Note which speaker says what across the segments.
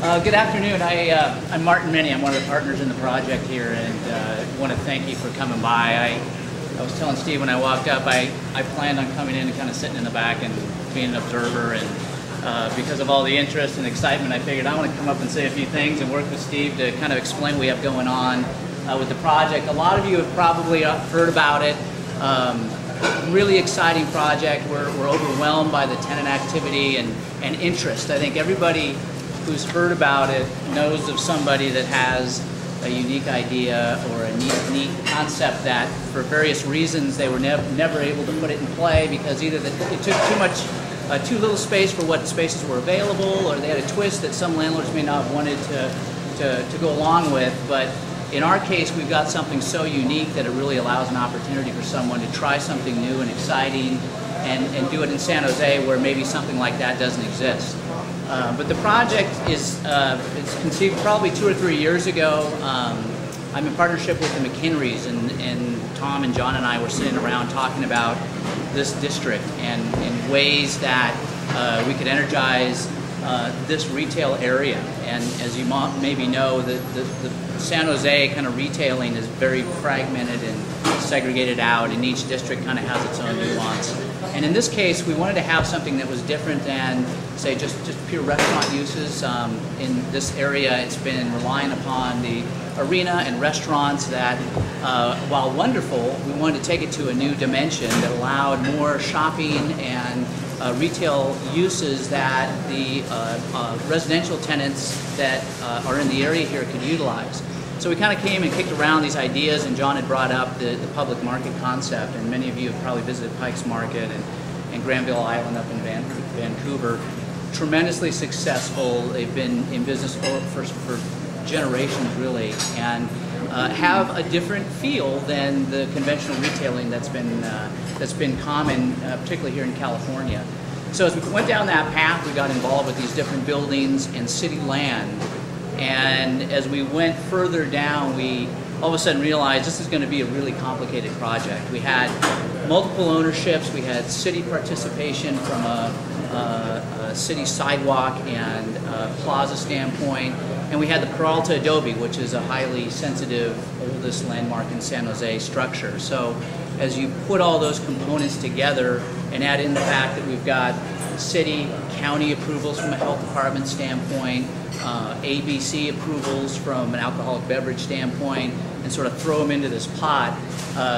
Speaker 1: Good afternoon. I'm Martin Menne. I'm one of the partners in the project here, and want to thank you for coming by. I was telling Steve when I walked up, I planned on coming in and kind of sitting in the back and being an observer, and because of all the interest and excitement, I figured I want to come up and say a few things and work with Steve to kind of explain what we have going on with the project. A lot of you have probably heard about it. Really exciting project. We're overwhelmed by the tenant activity and interest. I think everybody who's heard about it knows of somebody that has a unique idea or a neat concept that for various reasons they were never able to put it in play because either it took too little space for what spaces were available, or they had a twist that some landlords may not have wanted to go along with. But in our case, we've got something so unique that it really allows an opportunity for someone to try something new and exciting and do it in San Jose where maybe something like that doesn't exist. But the project is it's conceived probably 2 or 3 years ago. I'm in partnership with the McHenrys, and Tom and John and I were sitting around talking about this district and ways that we could energize this retail area. And as you maybe know, the San Jose kind of retailing is very fragmented and segregated out, and each district kind of has its own nuance. And in this case, we wanted to have something that was different than, say, just pure restaurant uses. In this area, it's been relying upon the arena and restaurants that, while wonderful, we wanted to take it to a new dimension that allowed more shopping and retail uses that the residential tenants that are in the area here could utilize. So we kind of came and kicked around these ideas, and John had brought up the public market concept, and many of you have probably visited Pikes Market and Granville Island up in Vancouver. Tremendously successful. They've been in business for generations, really, and have a different feel than the conventional retailing that's been common, particularly here in California. So as we went down that path, we got involved with these different buildings and city land. And as we went further down, we all of a sudden realized this is going to be a really complicated project. We had multiple ownerships, we had city participation from a city sidewalk and plaza standpoint, and we had the Peralta Adobe, which is a highly sensitive, oldest landmark in San Jose structure. So as you put all those components together and add in the fact that we've got city, county approvals from a health department standpoint, ABC approvals from an alcoholic beverage standpoint, and sort of throw them into this pot,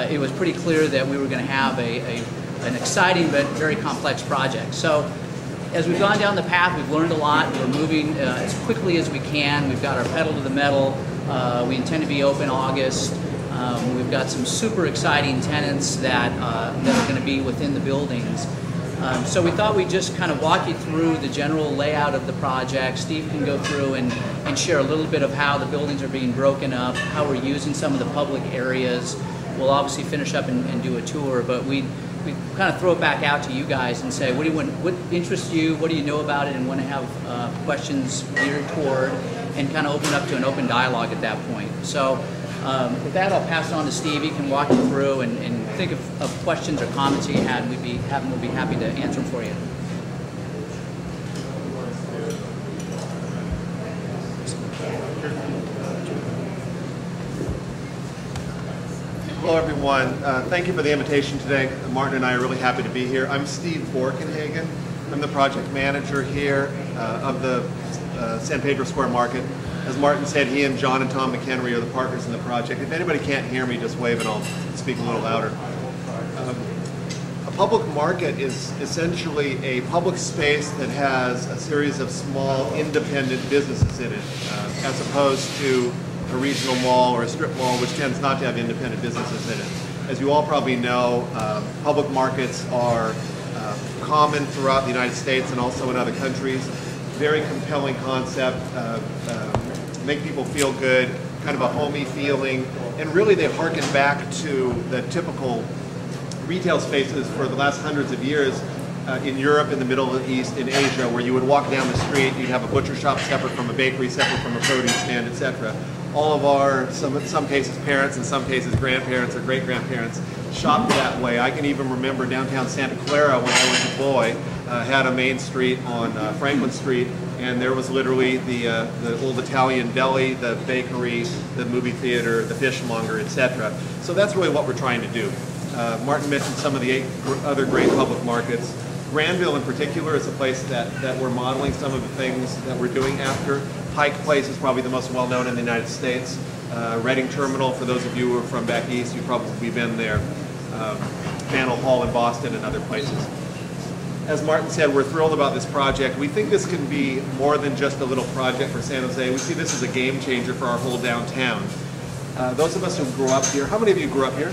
Speaker 1: it was pretty clear that we were going to have an exciting but very complex project. So as we've gone down the path, we've learned a lot. We're moving as quickly as we can. We've got our pedal to the metal. We intend to be open August. We've got some super exciting tenants that are going to be within the buildings. So we thought we'd just kind of walk you through the general layout of the project. Steve can go through and share a little bit of how the buildings are being broken up, how we're using some of the public areas. We'll obviously finish up and do a tour, but we kind of throw it back out to you guys and say, what interests you, what do you know about it, and want to have questions geared toward, and kind of open up to an open dialogue at that point. So with that, I'll pass it on to Steve. He can walk you through and think of questions or comments you had, and we'll be happy to answer them for you.
Speaker 2: Hello everyone, thank you for the invitation today. Martin and I are really happy to be here. I'm Steve Borkenhagen. I'm the project manager here of the San Pedro Square Market. As Martin said, he and John and Tom McHenry are the partners in the project. If anybody can't hear me, just wave and I'll speak a little louder. A public market is essentially a public space that has a series of small independent businesses in it, as opposed to a regional mall or a strip mall, which tends not to have independent businesses in it. As you all probably know, public markets are common throughout the United States and also in other countries. Very compelling concept, make people feel good, kind of a homey feeling, and really they harken back to the typical retail spaces for the last hundreds of years in Europe, in the Middle East, in Asia, where you would walk down the street, you'd have a butcher shop separate from a bakery, separate from a produce stand, etc. All of our, in some cases parents, in some cases grandparents or great-grandparents, shopped that way. I can even remember downtown Santa Clara when I was a boy, had a main street on Franklin Street, and there was literally the old Italian deli, the bakery, the movie theater, the fishmonger, etc. So that's really what we're trying to do. Martin mentioned some of the 8 other great public markets. Granville in particular is a place that we're modeling some of the things that we're doing after. Pike Place is probably the most well-known in the United States. Reading Terminal, for those of you who are from back east, you've probably been there. Faneuil Hall in Boston and other places. As Martin said, we're thrilled about this project. We think this can be more than just a little project for San Jose. We see this as a game changer for our whole downtown. Those of us who grew up here, how many of you grew up here?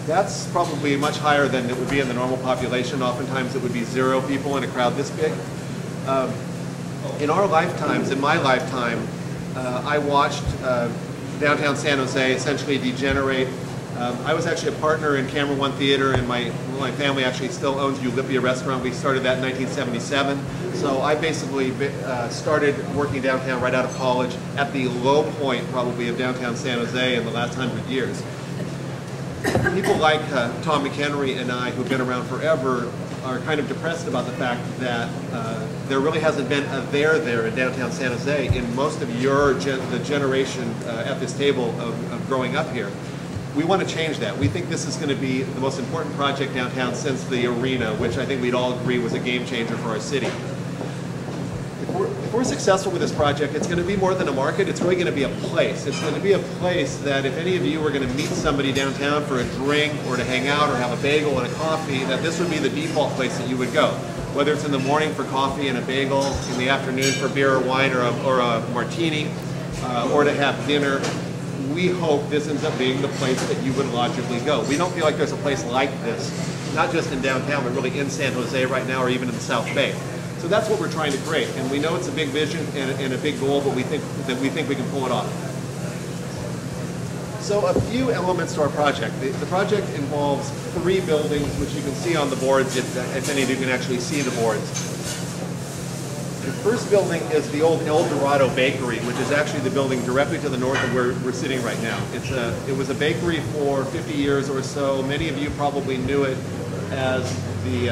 Speaker 2: That's probably much higher than it would be in the normal population. Oftentimes it would be 0 people in a crowd this big. In our lifetimes, in my lifetime, I watched downtown San Jose essentially degenerate. I was actually a partner in Camera One Theater, and my family actually still owns ULI restaurant. We started that in 1977. So I basically started working downtown right out of college at the low point probably of downtown San Jose in the last 100 years. People like Tom McHenry and I, who've been around forever, are kind of depressed about the fact that there really hasn't been a there in downtown San Jose in most of the generation at this table of growing up here. We want to change that. We think this is going to be the most important project downtown since the arena, which I think we'd all agree was a game changer for our city. If we're successful with this project, it's going to be more than a market. It's really going to be a place. It's going to be a place that if any of you were going to meet somebody downtown for a drink or to hang out or have a bagel and a coffee, that this would be the default place that you would go. Whether it's in the morning for coffee and a bagel, in the afternoon for beer or wine or a martini, or to have dinner, we hope this ends up being the place that you would logically go. We don't feel like there's a place like this, not just in downtown, but really in San Jose right now or even in the South Bay. So that's what we're trying to create, and we know it's a big vision and a big goal, but we think we can pull it off. So a few elements to our project. The project involves 3 buildings, which you can see on the boards if any of you can actually see the boards. The first building is the old El Dorado Bakery, which is actually the building directly to the north of where we're sitting right now. It was a bakery for 50 years or so. Many of you probably knew it as the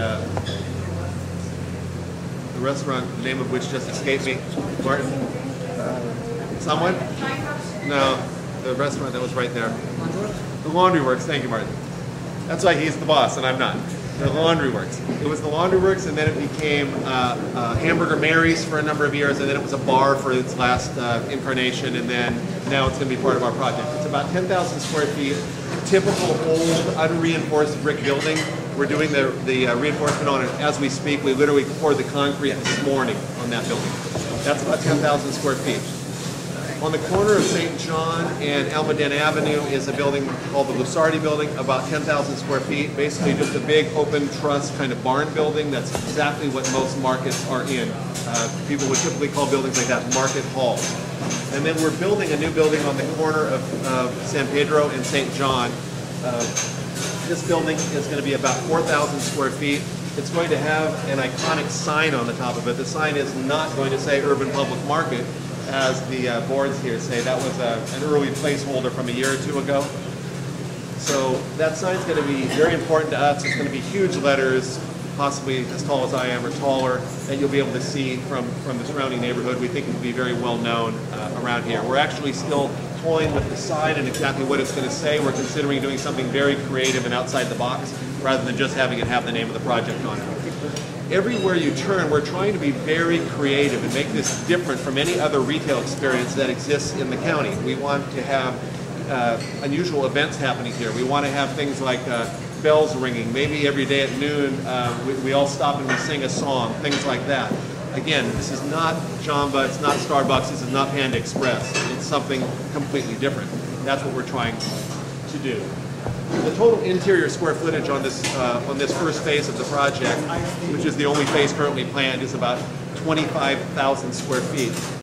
Speaker 2: restaurant, the name of which just escaped me. Martin? Someone? No, the restaurant that was right there. The Laundry Works, thank you, Martin. That's why he's the boss and I'm not. The Laundry Works. It was the Laundry Works, and then it became Hamburger Mary's for a number of years, and then it was a bar for its last incarnation, and then now it's going to be part of our project. It's about 10,000 square feet, typical old unreinforced brick building. We're doing the reinforcement on it as we speak. We literally poured the concrete this morning on that building. That's about 10,000 square feet. On the corner of St. John and Almaden Avenue is a building called the Lusardi Building, about 10,000 square feet, basically just a big open truss kind of barn building. That's exactly what most markets are in. People would typically call buildings like that market halls. And then we're building a new building on the corner of San Pedro and St. John. This building is going to be about 4,000 square feet. It's going to have an iconic sign on the top of it. The sign is not going to say Urban Public Market, as the boards here say. That was an early placeholder from a year or 2 ago. So that sign's going to be very important to us. It's going to be huge letters, possibly as tall as I am or taller, that you'll be able to see from the surrounding neighborhood. We think it will be very well known around here. We're actually still toying with the sign and exactly what it's going to say. We're considering doing something very creative and outside the box rather than just having it have the name of the project on it. Everywhere you turn, we're trying to be very creative and make this different from any other retail experience that exists in the county. We want to have unusual events happening here. We want to have things like bells ringing. Maybe every day at noon we all stop and we sing a song, things like that. Again, this is not Jamba, it's not Starbucks, this is not Panda Express. It's something completely different. That's what we're trying to do. The total interior square footage on this first phase of the project, which is the only phase currently planned, is about 25,000 square feet.